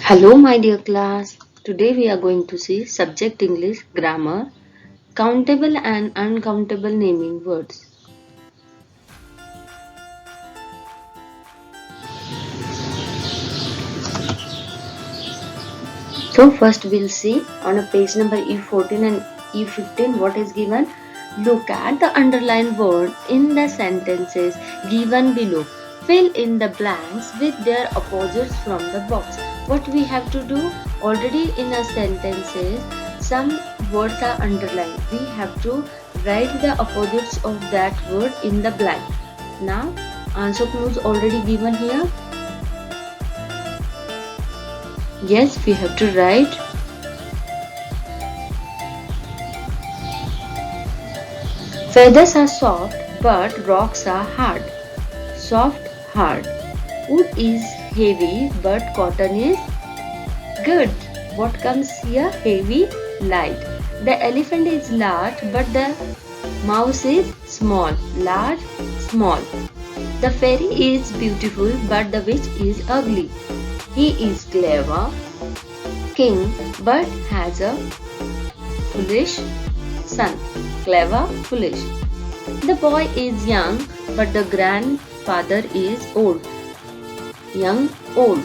Hello, my dear class. Today we are going to see subject English grammar, countable and uncountable naming words. So first we'll see on a page number E14 and E15 what is given. Look at the underlined word in the sentences given below. Fill in the blanks with their opposites from the box. What we have to do? Already in a sentences, some words are underlined. We have to write the opposites of that word in the blank. Now, answer clues already given here. Yes, we have to write. Feathers are soft, but rocks are hard. Soft, hard. Wood is heavy, but cotton is good. What comes here? Heavy, light. The elephant is large, but the mouse is small. Large, small. The fairy is beautiful, but the witch is ugly. He is clever, king, but has a foolish son. Clever, foolish. The boy is young, but the grandfather is old. Young, old.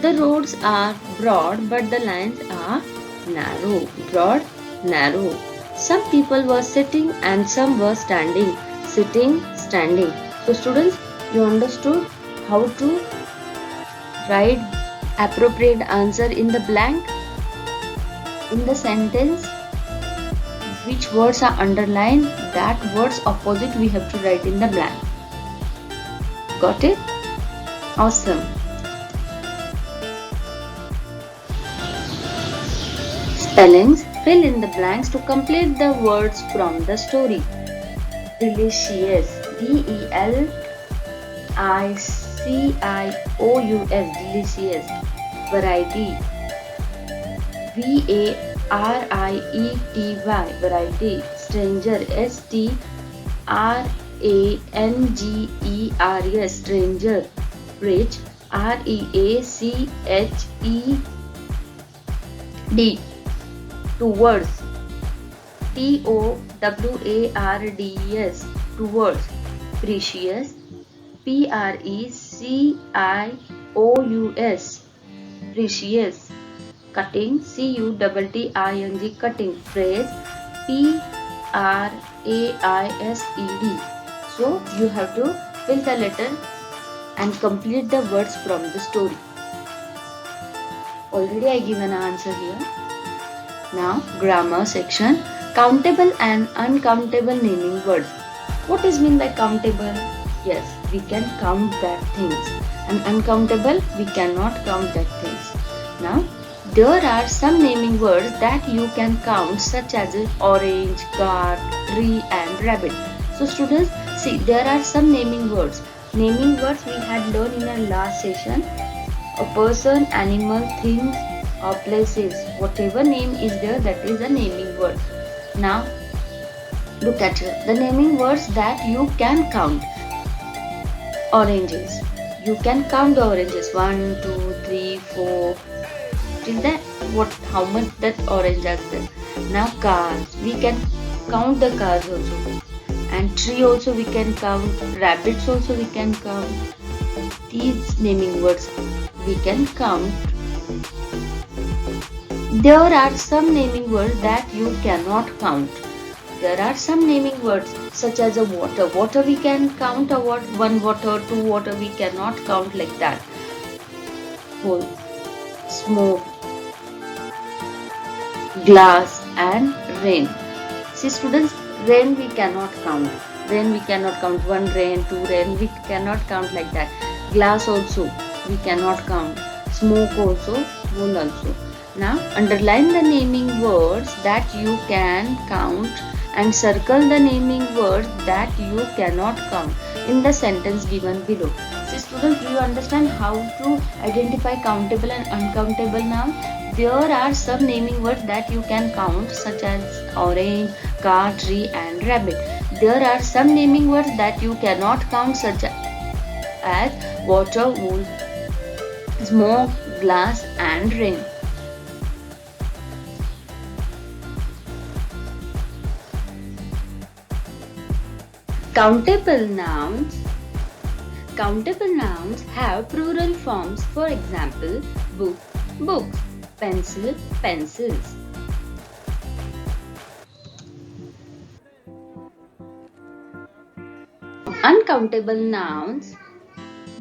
The roads are broad, but the lines are narrow. Broad, narrow. Some people were sitting and some were standing. Sitting, standing. So students, you understood how to write appropriate answer in the blank? In the sentence, which words are underlined, that words opposite we have to write in the blank. Got it? Awesome. Spellings. Fill in the blanks to complete the words from the story. Delicious. D-E-L-I-C-I-O-U-S. Delicious. Variety. V-A-R-I-E-T-Y. Variety. Stranger. S-T-R-A-N-G-E-R-S. Stranger. Rich. R-E-A-C-H-E-D. Towards. Towards. Towards. Precious. Precious. Precious. Cutting. Cutting. Cutting. Phrase. Praised. So you have to fill the letter and complete the words from the story. Already I give an answer here. Now grammar section. Countable and uncountable naming words. What is mean by countable? Yes, we can count that things, and uncountable, we cannot count that things. Now, there are some naming words that you can count, such as orange, car, tree and rabbit. So students, see, there are some naming words. Naming words we had learned in our last session. A person, animal, things or places, whatever name is there, that is a naming word. Now, look at here. The naming words that you can count. Oranges. You can count the oranges. 1, 2, 3, 4. Till that, how much that orange are there. Now cars. We can count the cars also. And tree also we can count. Rabbits also we can count. These naming words we can count. There are some naming words that you cannot count. There are some naming words such as a water. Water we can count a what? 1 water, 2 water we cannot count like that. Whole. Smoke. Glass and rain. See students, rain we cannot count. Rain we cannot count. 1 rain, 2 rain we cannot count like that. Glass also we cannot count. Smoke also, whole also. Now underline the naming words that you can count and circle the naming words that you cannot count in the sentence given below. So students, do you understand how to identify countable and uncountable now? There are some naming words that you can count, such as orange, car, tree and rabbit. There are some naming words that you cannot count, such as water, wool, smoke, glass and rain. Countable nouns. Countable nouns have plural forms. For example, book, books, pencil, pencils. Uncountable nouns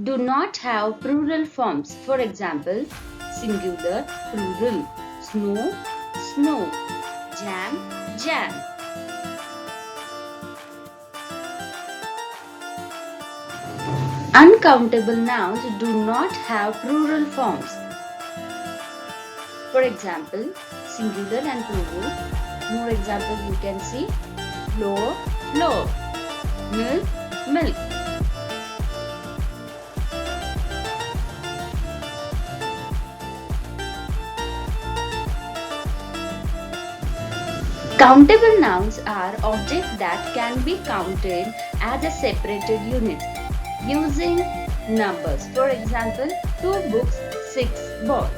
do not have plural forms. For example, singular, plural, snow, snow, jam, jam. Uncountable nouns do not have plural forms. For example, singular and plural. More examples you can see: floor, floor, milk, milk. Countable nouns are objects that can be counted as a separated unit using numbers. For example, 2 books, 6 balls.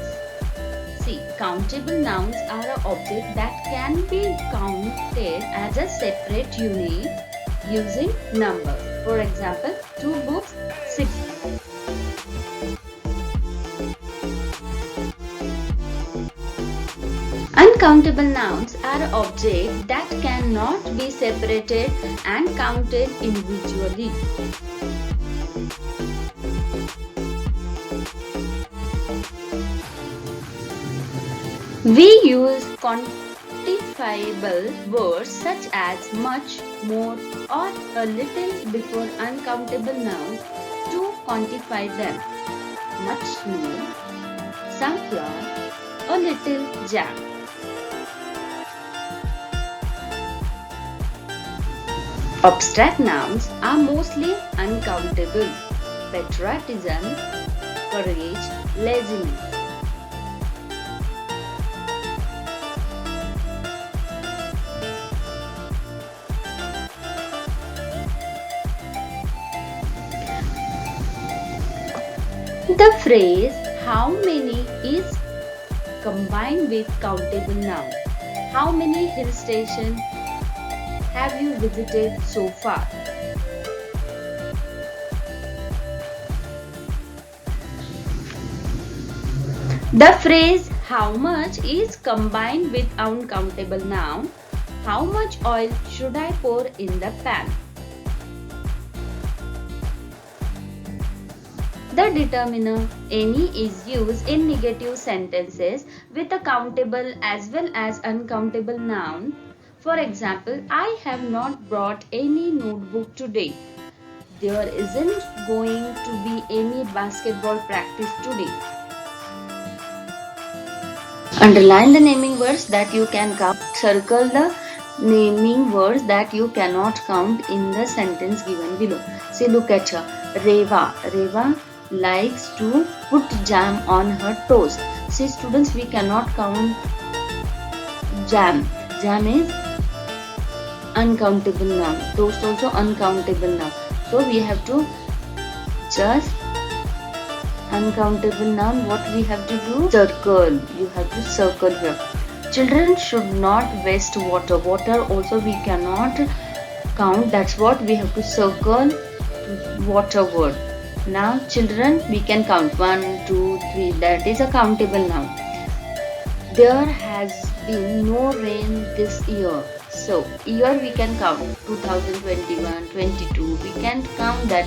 See, countable nouns are an object that can be counted as a separate unit using numbers. For example, 2 books, 6 balls. Uncountable nouns are objects that cannot be separated and counted individually. We use quantifiable words such as much, more, or a little before uncountable nouns to quantify them. Much snow, some flour, a little jam. Abstract nouns are mostly uncountable. Patriotism, courage, laziness. The phrase how many is combined with countable noun. How many hill stations have you visited so far? The phrase how much is combined with uncountable noun. How much oil should I pour in the pan? The determiner any is used in negative sentences with a countable as well as uncountable noun. For example, I have not brought any notebook today. There isn't going to be any basketball practice today. Underline the naming words that you can count. Circle the naming words that you cannot count in the sentence given below. See, look at her. Reva. Reva likes to put jam on her toast. See, students, we cannot count jam. Jam is uncountable noun. Toast also uncountable noun. So we have to just uncountable noun. What we have to do? Circle. You have to circle here. Children should not waste water. Water also we cannot count. That's what we have to circle water word. Now children we can count 1, 2, 3. That is a countable noun. There has been no rain this year. So year we can count 2021, 22. We can't count that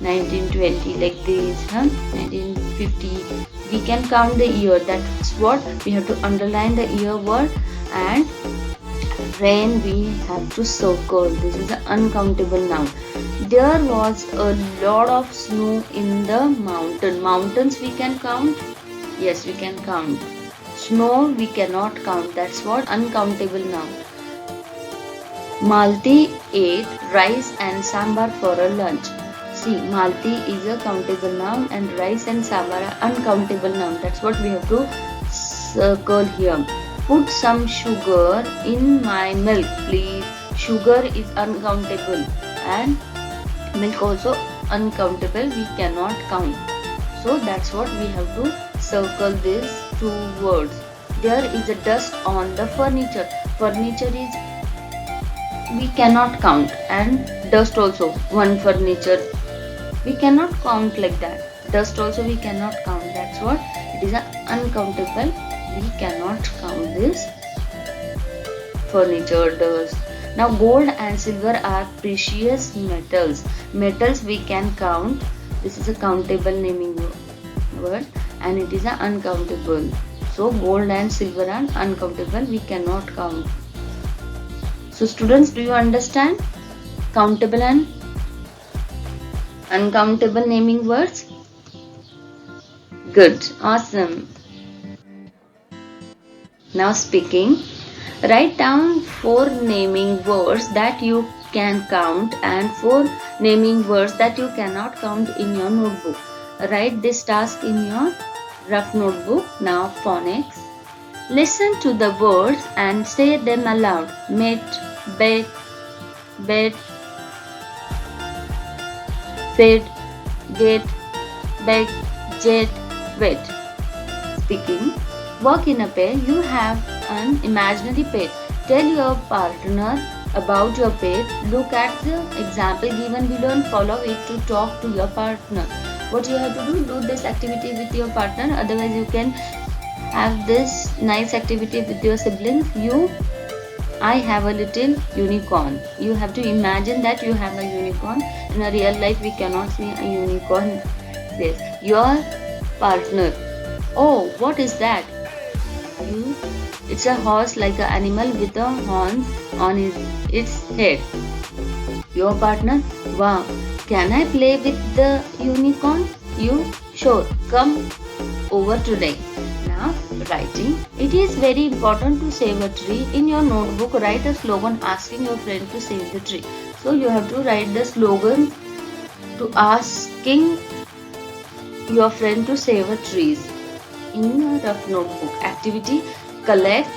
1920 like this, 1950. We can count the year. That's what we have to underline the year word, and rain we have to circle. This is an uncountable noun. There was a lot of snow in the mountain. Mountains we can count. Yes, we can count. Snow we cannot count. That's what uncountable noun. Malti ate rice and sambar for a lunch. See, Malti is a countable noun and rice and sambar are uncountable noun. That's what we have to circle here. Put some sugar in my milk, please. Sugar is uncountable and milk also uncountable. We cannot count. So that's what we have to circle these two words. There is a dust on the furniture. Furniture is we cannot count, and dust also one furniture we cannot count like that. Dust also we cannot count. That's what it is, an uncountable. We cannot count this furniture, dust. Now gold and silver are precious metals. Metals we can count. This is a countable naming word, and it is an uncountable. So gold and silver are uncountable, we cannot count. So students, do you understand countable and uncountable naming words? Good, awesome. Now speaking, write down 4 naming words that you can count and 4 naming words that you cannot count in your notebook. Write this task in your rough notebook. Now phonics. Listen to the words and say them aloud. Met, bet, bet, fed, get, beg, jet, wet. Speaking. Work in a pair. You have an imaginary pet. Tell your partner about your pet. Look at the example given below and follow it to talk to your partner. What you have to do this activity with your partner. Otherwise you can have this nice activity with your siblings. I have a little unicorn. You have to imagine that you have a unicorn. In a real life we cannot see a unicorn. Yes. Your partner. Oh, what is that? It's a horse, like an animal with a horn on its head. Your partner. Wow, can I play with the unicorn? You. Sure, come over today. Now writing. It is very important to save a tree. In your notebook, write a slogan asking your friend to save the tree. So you have to write the slogan to asking your friend to save a trees. In your rough notebook activity, collect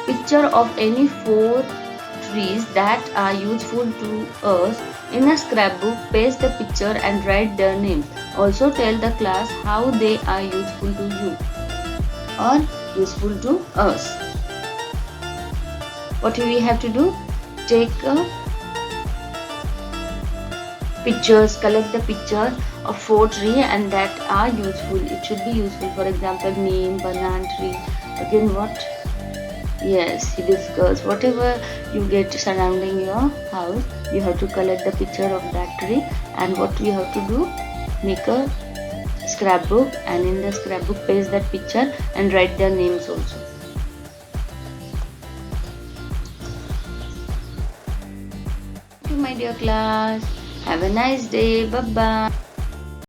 picture of any 4 trees that are useful to us. In a scrapbook, paste the picture and write their names. Also tell the class how they are useful to you or useful to us. What do we have to do? Take pictures, collect the picture of 4 trees and that are useful. It should be useful. For example, neem, banana tree. Again, what? Yes, hibiscus. Whatever you get surrounding your house, you have to collect the picture of that tree. And what we have to do? Make a scrapbook, and in the scrapbook paste that picture and write their names also. Thank you, my dear class. Have a nice day. Bye bye.